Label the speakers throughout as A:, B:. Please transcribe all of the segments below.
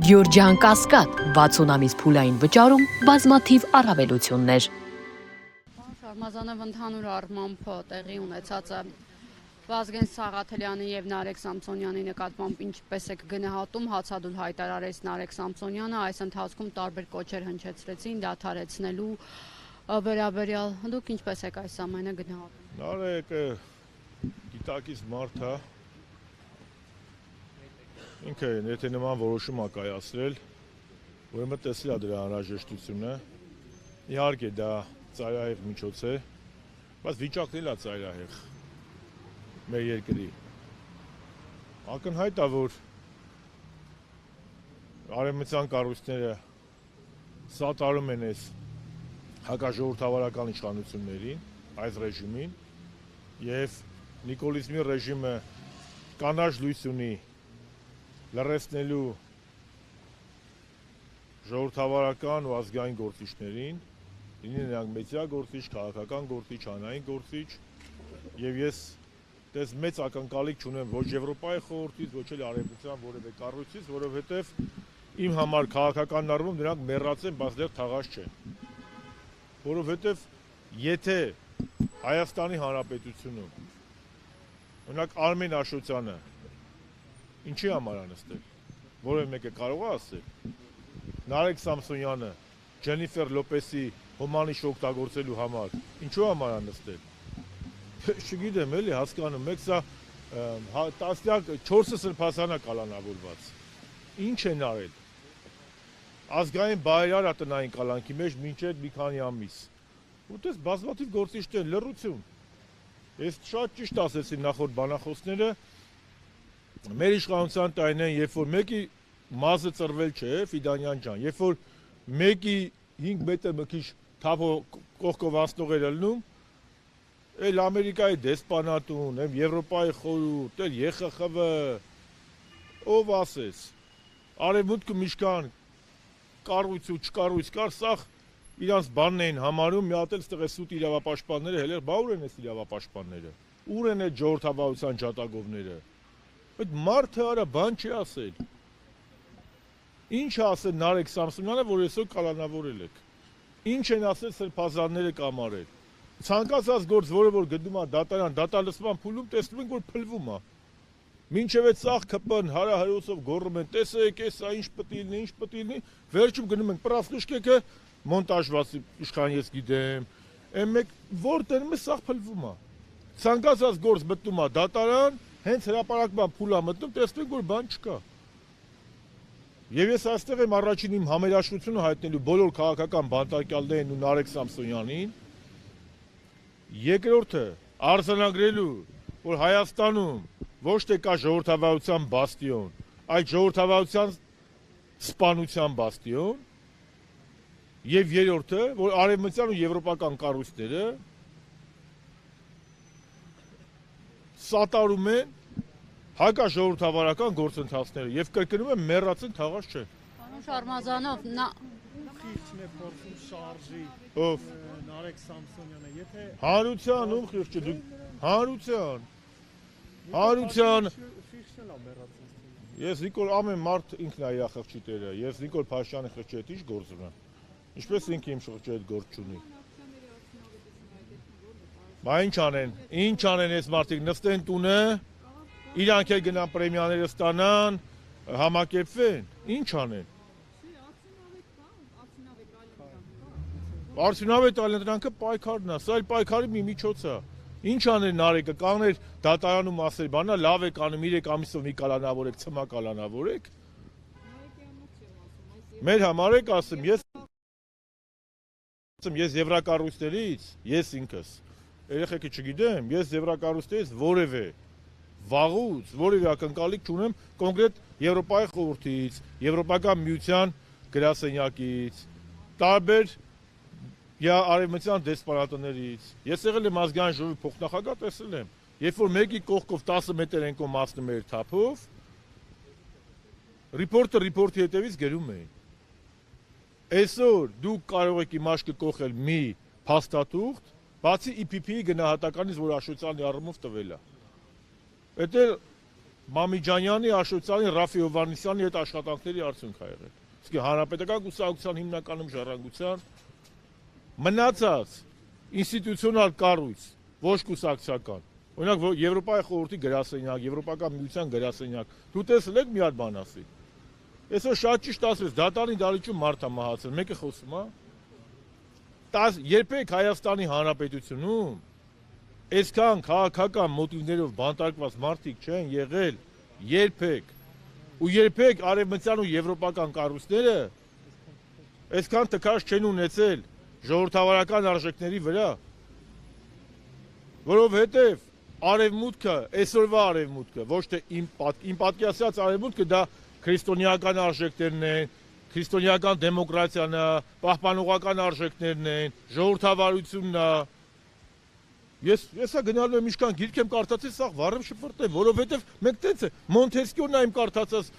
A: Գյորջյան Կասկադ 60 ամիս փուլային վճարում բազմաթիվ առավելություններ։
B: Շարմազանով ընդհանուր առմամբ տեղի ունեցածը Վազգեն Սաղաթելյանի եւ Նարեկ Սամսոնյանի նկատմամբ ինչպես եք գնահատում, հացադուլ հայտարարեց Նարեկ Սամսոնյանը, այս ընթացքում տարբեր կոչեր հնչեցրեցին դադարեցնելու վերաբերյալ, դուք ինչպես եք այս ամենը գնահատում։
C: Նարեկը գիտակից մարդ է, ինքը եթե նման որոշում է կայացրել, ուրեմն տեսել է դրա անհրաժեշտությունը, իհարկե դա ծայրահեղ միջոց է, բայց վիճակն էլ է ծայրահեղ մեր երկրի։ Ակնհայտ է, որ արևմտյան կառույցները սատարում են այս հակաժողովրդավարական իշխանություններին, այս ռեժիմին, եւ նիկոլիզմի ռեժիմը կանաչ լույս ունի լրացնելու ժողովրդավարական ու ազգային գործիչներին, լինի նրանք մեդիա գործիչ, քաղաքական գործիչ, հանրային գործիչ, եւ ես դες մեծ ակնկալիք չունեմ ոչ Եվրոպայի խորհրդից, ոչ էլ արևմտյան որևէ կառույցից, որովհետեւ իմ համար քաղաքական առումով նրանք մեռած են, բայց դեռ թաղած չեն։ Որովհետեւ եթե Հայաստանի Հանրապետությունում օրինակ Արմեն Աշոտյանը ինչի համար անստել, որևէ մեկը կարող է ասել, Նարեկ Սամսոնյանը Ջենիֆեր Լոպեսի հոմանիշ օգտագործելու համար, ինչու համար անստել, չգիտեմ էլի հասկանում եք, սա տասնյակ 4 սրբազան է կալանավորված, ինչ են արել, ազգային բարերար տնային կալանքի մեջ մինչև մի քանի ամիս, ուտես բազմաթիվ գործիչներ լռություն, ես շատ ճիշտ ասեցի նախորդ բանախոսները, մեր իշխանության տարին են, երբ որ մեկի մազը ծրվել չէ, Ֆիդանյան ջան, երբ որ մեկի 5 մետր մի քիչ թափով կողքով անցնող էր ելնում, էլ Ամերիկայի դեսպանատուն, Եվրոպայի խորհուրդ, էլ ԵԽԽՎ, ով ասես, արևմուտքը միշկան կառույց ու չկառույց կար, սա իրանց բանն էին համարում, մի հատ էլ ստեղ է սուտ իրավապաշտպանները, հելեր, բա ուր են այս իրավապաշտպանները, ուր են այդ ժողովրդավարության ջատագովները, այդ մարդը արա բան չի ասել, ինչ է ասել Նարեկ Սամսոնյանը, որ այսօր կալանավորել եք, ինչ են ասել սրբազանները կամարել, ցանկացած գործ, որը որ գտնում է դատարան, դատալսման փուլում տեսնում ենք, որ փլվում է, մինչև այդ սաղ ԿՊ-ն հարահրոսով գոռում են, տեսեք, սա ինչ պետք է լինի, ինչ պետք է լինի, վերջում գնում ենք պրավտուշկեքը մոնտաժված իշխան ես գիտեմ, մեկ որ տենում է սաղ փլվում է, ցանկացած գործ մտնում է դատարան, հենց հրապարակման փուլ է մտնում, տեսնում ենք, որ բան չկա։ Եվ ես այստեղ եմ առաջին իմ համերաշխությունը հայտնելու բոլոր քաղաքական բանտարկյալներին ու Նարեկ Սամսոնյանին, երկրորդը արձանագրելու, որ Հայաստանում ոչ թե կա ժողովրդավարության բաստիոն, այլ ժողովրդավարության սպանության բաստիոն, եւ երրորդը, որ արևմտյան ու եվրոպական կառույցները սատարում են հակաժողովրդավարական գործընթացները եւ կրկնում եմ մեռած են թաղած չեն։
B: Պարոն Շարմազանով,
D: խիղճն է փորձում շարժի
C: ով
D: Նարեկ Սամսոնյանը, եթե
C: Հանրության ում խիղճը դու Հանրության
D: խիղճն է մեռած ինձ։
C: Ես Նիկոլ ամեն մարդ ինքն է իր խղճի տերը, ես Նիկոլ Փաշյանի խղճի հետ ինչ գործ ունեմ։ Ինչպես ինքը իմ խղճի հետ գործ չունի։ Բա ինչ անեն այս մարդիկ նստեն տունը, իրանք էլ գնան պրեմիաները ստանան, համակերպվեն, ինչ անեն։ Արդյունավետ այլընտրանքը պայքարն է, սա էլ պայքարի մի միջոց է։ Ինչ աներ Նարեկը, կանգներ դատարանում ասել, բանա լավ եք անում, 3 ամիսով մի կալանավորեք, ցմա կալանավորեք։ Մեր համար եք ասում, ես եվրակառույցներից, ես ինքս, երեխեքը չգիտեմ, ես եվրակառույցներից որևէ վաղուց, որևէ ակնկալիք չունեմ կոնկրետ Եվրոպայի խորհրդից, Եվրոպական միության գրասենյակից, տարբեր արևմտյան դեսպանատներից, ես եղել եմ ազգային ժողովի փոխնախագահ, տեսել եմ, երբ որ մեկի կողքով 10 մետր են կոմացնում էր թափով, ռիպորտի հետևից գրում էին։ Այսօր դուք կարող եք իմ աչքը կողել մի փաստաթուղթ, բացի IPP-ի գնահատականից, որ Աշոտյանի առումով տվել է։ Դա Մամիջանյանի, Աշոտյանի, Ռաֆի Հովհաննիսյանի հետ աշխատանքների արդյունք ա եղել։ Իսկ հանրապետական կուսակցության հիմնականում ժառանգության մնացած ինստիտուցիոնալ կառույց, ոչ կուսակցական։ Օրինակ Եվրոպայի խորհրդի գրասենյակ, Եվրոպական միության գրասենյակ, դու տեսել եք մի հատ բան ասի։ Այսօր շատ ճիշտ ասես, դատարանի դալիճում մարդ է մահացել, մեկը խոսում է։ Երբեք Հայաստանի Հանրապետությունում այսքան քաղաքական մոտիվներով բանտարկված մարդիկ չեն եղել, երբեք։ Ու երբեք արևմտյան ու եվրոպական կառույցները այսքան տքաշ չեն ունեցել ժողովրդավարական արժեքների վրա, որովհետև արևմուտքը, այսօրվա արևմուտքը, ոչ թե իմ պատկերացրած արևմուտքը դա քրիստոնեական արժեքներն են, քրիստոնեական դեմոկրատիան է, պահպանողական արժեքներն են, ժողովրդավարությունն է։ Ես գնալու եմ իշքան գիրք եմ կարդացել, սաղ վառեմ շփրտեմ, որովհետև մենք տենց է, Մոնտեսկյոն է իմ կարդացած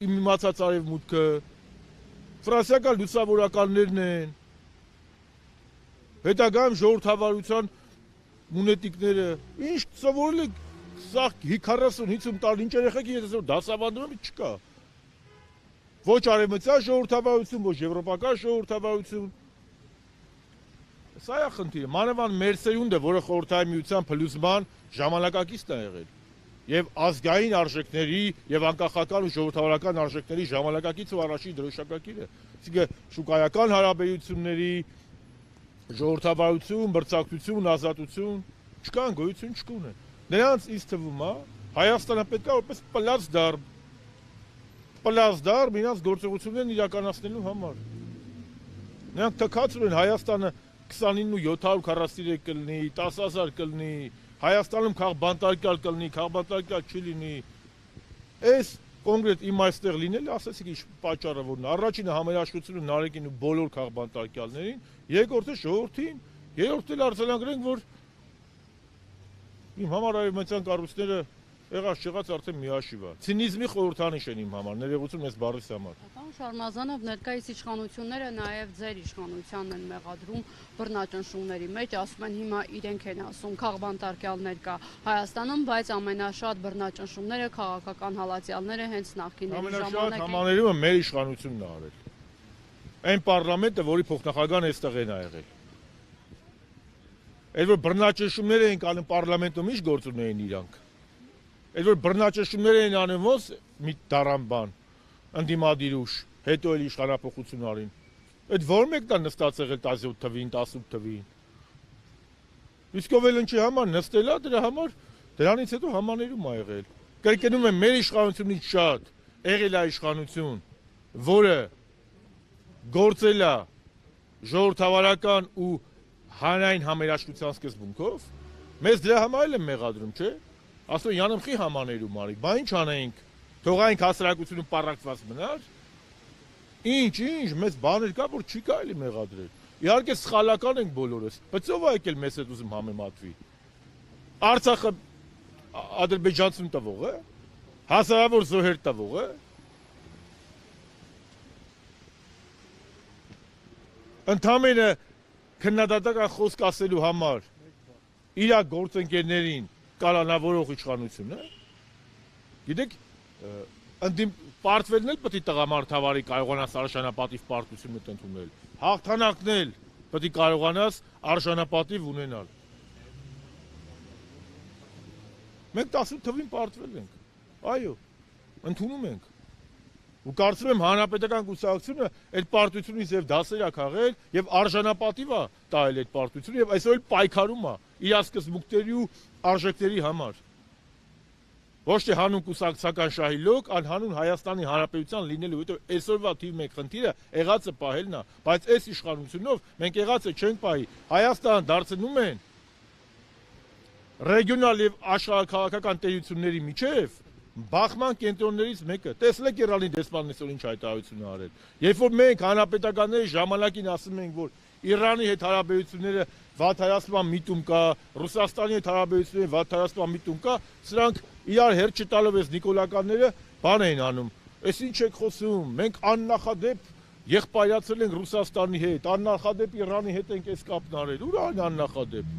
C: իմ իմացած արևմուտքը, ֆրանսիական լուսավորականներն են, հետագայում ժողովրդավարության մունետիկները, ինչ սովորել եք սաղ 40-50 տարի, ինչ երեխեք եթե դասավանդում եմ, չկա։ Ոչ արևմտյան ժողովրդավարություն, ոչ եվրոպական ժողովրդավարություն։ Սա է խնդիրը, մանավանդ մեր սերունդը, որը խորհրդային միության փլուզման ժամանակակիցն է եղել, եւ ազգային արժեքների եւ անկախական ու ժողովրդավարական արժեքների ժամանակակից ու առաջին դրոշակակիրը։ Այսինքն շուկայական հարաբերությունների, ժողովրդավարություն, մրցակցություն, ազատություն չկան, գոյություն չկունեն։ Նրանց ինձ թվում է Հայաստանը պետք է որպես պլազդարմ իրենց գործողություններն իրականացնելու համար։ Նրանք թքացրու են Հայաստանը 29,743 կլինի, 10,000 կլինի, Հայաստանում քաղբանտարկյալ կլինի, քաղբանտարկյալ չի լինի։ Այս կոնկրետ իմ այստեղ լինել, ասացիք ինչ պատճառը որն է։ Առաջինը համերաշխությունը Նարեկին ու բոլոր քաղբանտարկյալներին, երկրորդը ժողովրդին, երրորդը արձանագրենք, որ իմ համար արևմտյան կառույցները եղած չեղած արդեն միաշիվ է։ Ցինիզմի խորհրդանիշ են իմ համար, ներողություն ես բառիս համար։
B: Պարոն Շարմազանով, ներկայիս իշխանությունները նաև ձեր իշխանությանն են մեղադրում բռնաճնշումների մեջ, ասում են հիմա իրենք են ասում քաղբանտարկյալներ կա Հայաստանում, բայց ամենաշատ բռնաճնշումները քաղաքական հալածյալները հենց նախկինների ժամանակ
C: են։ Ամենաշատ համաներումը մեր իշխանությունն է արել։ Այն պարլամենտը, որի փոխնախագահն այստեղ են եղել։ Այդ որ բռնաճնշումներ էին անում պարլամենտում, ինչ գործ ունեին իրանք։ Այդ որ բռնաճնշումներ էին անում ոնց մի դարան բան, ընդդիմադիր ուժ, հետո էլ իշխանափոխություն արին։ Այդ որ մեկն է նստած եղել 17 թվին, 18 թվին։ Իսկ ով էլ ինչի համար նստելա դրա համար, դրանից հետո համաներում ա եղել։ Կրկնում եմ, մեր իշխանությունից շատ եղել է իշխանություն, որը գործել է ժողովրդավարական ու հանրային համերաշխության սկզբունքով, մեզ դրա համար էլ են մեղադրում, չէ՞։ Ասում են յանմխի համաներում արի, բա ինչ անենք, թողայինք հասարակությունում պառակտված մնար։ Ինչ, մեծ բաներ կա, որ չի կարելի մեղադրել։ Իհարկե սխալական ենք բոլորս, բայց ով է եկել մեզ հետ ուզում համեմատվի։ Արցախը ադրբեջանցուն տվող է, հազարավոր զոհեր տվող է։ Ընդամենը քննադատական խոսք ասելու համար իր գործընկերներին կալանավորող իշխանությունը, գիտեք, պարտվելն էլ պետք է տղամարդավարի կարողանաս արժանապատիվ պարտություն ընդունել, հաղթանակն էլ պետք է կարողանաս արժանապատիվ ունենալ։ Մենք 18 թվին պարտվել ենք, այո, ընդունում ենք։ Ու կարծում եմ հանրապետական կուսակցությունը այդ պարտությունից եւ դասեր է քաղել եւ արժանապատիվ է տալ այդ պարտությունը եւ այսօր պայքարում է իր սկզբունքների ու արժեքների համար։ Ոչ թե հանուն կուսակցական շահիլոկ, այլ հանուն Հայաստանի Հանրապետության լինելու, հետո այսօրվա թիվ 1 խնդիրը եղածը պահելն է, բայց այս իշխանությունով մենք եղածը չենք պահի։ Հայաստանը դարձնում են ռեգիոնալ եւ աշխարհաքաղաքական տերությունների միջև բախման կենտրոններից մեկը։ Տեսնեք Իրանի դեսպանն այսօր ինչ հայտարարություն է արել։ Երբ որ մենք հանրապետականների ժամանակին ասում ենք, որ Իրանի հետ հարաբերությունները վատթարացման միտում կա, Ռուսաստանի հետ հարաբերությունները վատթարացման միտում կա, սրանք իրար հերթ չտալով այս նիկոլականները բան էին անում։ Այս ինչ եք խոսում, մենք աննախադեպ եղբայրացել ենք Ռուսաստանի հետ, աննախադեպ Իրանի հետ ենք այս կապն արել։ Ուր այն աննախադեպ։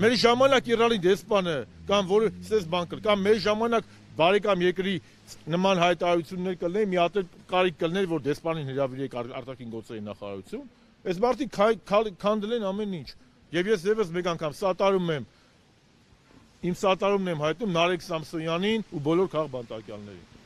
C: Մեր ժամանակ Իրանի դեսպանը կամ որը սես բան կր, կամ մեր ժամանակ բարեկամ երկրի նման հայտարարություններ կլներ, մի հատ կարիք կլներ, որ դեսպանին հրավիրեք արտաքին գործերի նախարարություն, այս մարդիկ քանդել են ամեն ինչ։ Եվ ես եւս մեկ անգամ սատարում եմ, իմ սատարումն եմ հայտնում Նարեկ Սամսոնյանին ու բոլոր քաղաքբանտարկյալներին։